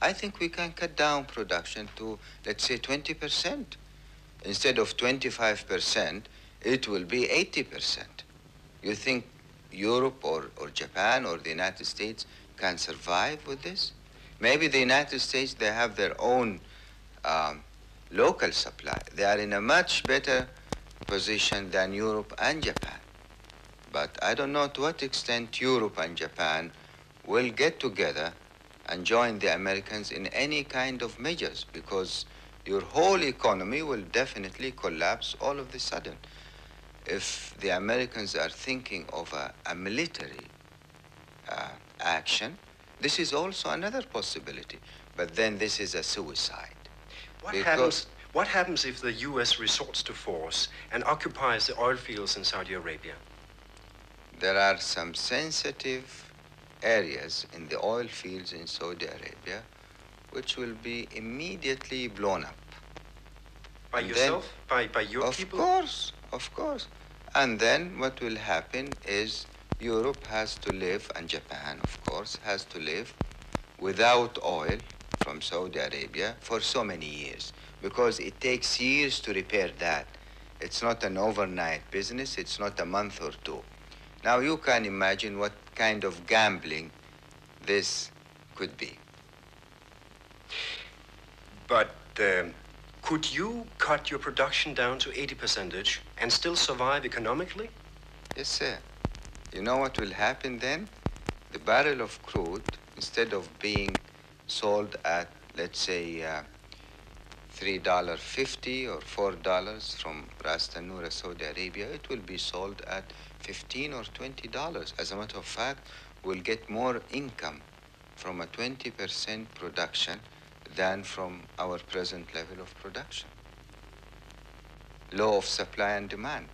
I think we can cut down production to, let's say, 20%. Instead of 25%, it will be 80%. You think Europe or Japan or the United States can survive with this? Maybe the United States, they have their own local supply. They are in a much better position than Europe and Japan. But I don't know to what extent Europe and Japan will get together and join the Americans in any kind of measures, because your whole economy will definitely collapse all of a sudden. If the Americans are thinking of a military action, this is also another possibility. But then this is a suicide. What happens if the US resorts to force and occupies the oil fields in Saudi Arabia? There are some sensitive areas in the oil fields in Saudi Arabia which will be immediately blown up. By yourself? By your people? Of course. And then what will happen is Europe has to live, and Japan, of course, has to live without oil from Saudi Arabia for so many years, because it takes years to repair that. It's not an overnight business. It's not a month or two. Now you can imagine what kind of gambling this could be. But could you cut your production down to 80% and still survive economically? Yes, sir. You know what will happen then? The barrel of crude, instead of being sold at, let's say, $3.50 or $4 from Ras Tanura, Saudi Arabia, it will be sold at $15 or $20. As a matter of fact, we'll get more income from a 20% production than from our present level of production. Law of supply and demand.